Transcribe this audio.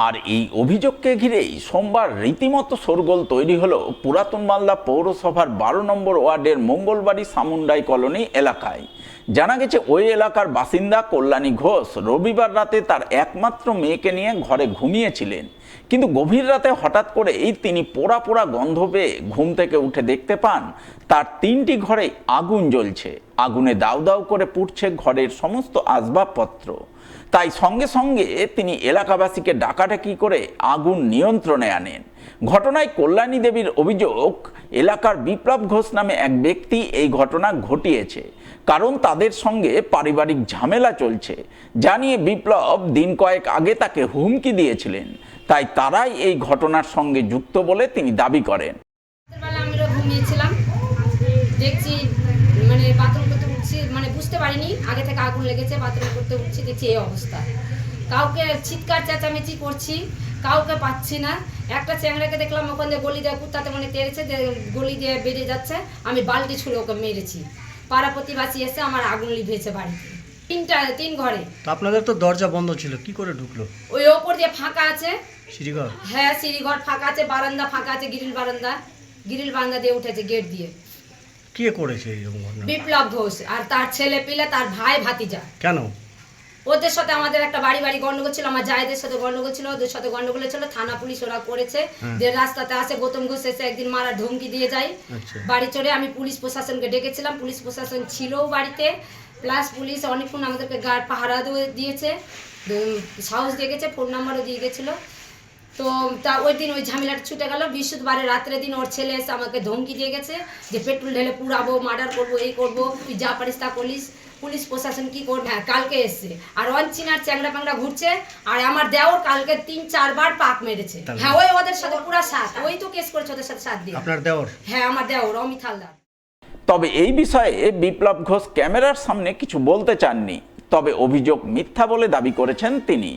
আর এই অভিযোগকে ঘিরেই সোমবার রীতিমতো শোরগোল তৈরি হলো পুরাতন মালদা পৌরসভার 12 নম্বর ওয়ার্ডের মঙ্গলবাড়ি সামুন্ডাই কলোনি এলাকায়। জানা গেছে ওই এলাকার বাসিন্দা কল্যাণী ঘোষ রবিবার রাতে তার একমাত্র মেয়েকে নিয়ে ঘরে ঘুমিয়েছিলেন, কিন্তু গভীর রাতে হঠাৎ করেই তিনি পোড়া পোড়া গন্ধ পেয়ে ঘুম থেকে উঠে দেখতে পান তার 3টি ঘরে আগুন জ্বলছে। আগুনে দাউ দাউ করে পুড়ছে ঘরের সমস্ত আসবাবপত্র। তাই সঙ্গে সঙ্গে তিনি এলাকাবাসীকে ডাকাডাকি করে আগুন নিয়ন্ত্রণে আনেন। ঘটনায় কল্যাণী দেবীর অভিযোগ, এলাকার বিপ্লব ঘোষ নামে এক ব্যক্তি এই ঘটনা ঘটিয়েছে, কারণ তাদের সঙ্গে পারিবারিক ঝামেলা চলছে। জানিয়ে বিপ্লব দিন কয়েক আগে তাকে হুমকি দিয়েছিলেন, তাই তারাই এই ঘটনার সঙ্গে যুক্ত বলে তিনি দাবি করেন। আমরা ঘুমিয়েছিলাম, দেখছি মানে বাথরুম করতে উঠছি, মানে বুঝতে পারিনি আগে থেকে আগুন লেগেছে। বাথরুম করতে উঠছি, দেখছি এই অবস্থা। কাউকে চিৎকার চেঁচামেচি করছি, কাউকে পাচ্ছি না। একটা চ্যাংড়াকে দেখলাম ওখান দিয়ে গলি দিয়ে কুত্তাতে মানে তেড়েছে, গলি দিয়ে বেরিয়ে যাচ্ছে। আমি বালতি ছুঁড়ে ওকে মেরেছি। পাড়া প্রতিবাসী এসে আমার আগুন লিভেছে বাড়িতে, 3 ঘরে। তো আপনাদের তো দরজা বন্ধ ছিল, কি করে ঢুকলো? ওই ওপর দিয়ে ফাঁকা আছে সিঁড়িঘর? হ্যাঁ, সিঁড়িঘর ফাঁকা আছে, বারান্দা ফাঁকা আছে, গ্রিল বারান্দা দিয়ে উঠেছে গেট দিয়ে। কে করেছে এইরকম ঘটনা? বিপ্লব ঘোষ আর তার ছেলে পিলে, তার ভাই ভাতিজা। কেন? ওদের সাথে আমাদের একটা বাড়ি গন্ডগোল ছিল, আমার জায়েদের সাথে গন্ডগোল ছিল, ওদের সাথে গন্ডগোল ছিল। থানা পুলিশ ওরা করেছে। যে রাস্তাতে আসে গৌতম ঘোষ এসে একদিন মারার ধমকি দিয়ে যায়। বাড়ি চড়ে আমি পুলিশ প্রশাসনকে ডেকেছিলাম, পুলিশ প্রশাসন ছিল বাড়িতে, প্লাস পুলিশ অনেকক্ষণ আমাদেরকে গার্ড পাহারা দিয়েছে, সাহস দেখেছে, ফোন নাম্বারও দিয়ে গেছিলো। তো তা ওই দিন ওই ঝামেলাটা ছুটে গেল। বৃহস্পতিবারের রাত্রে দিন ওর ছেলে এসে আমাকে ধমকি দিয়ে গেছে যে পেট্রোল ঢেলে পুড়াবো, মার্ডার করবো, এই করবো, তুই যা পারিস তা পুলিশ প্রশাসন কি করবে। হ্যাঁ, কালকে এসছে আর অনচিনার চ্যাংড়া প্যাংড়া ঘুরছে। আর আমার দেওর কালকে 3-4 বার পাক মেরেছে। হ্যাঁ, ওই ওদের সাথে পুরা সাথ, ওই তো কেস করেছে ওদের সাথে 7 দিন। আপনার দেওর? হ্যাঁ, আমার দেওর অমিত হালদার। তবে এই বিষয়ে বিপ্লব ঘোষ ক্যামেরার সামনে কিছু বলতে চাননি, তবে অভিযোগ মিথ্যা বলে দাবি করেছেন তিনি।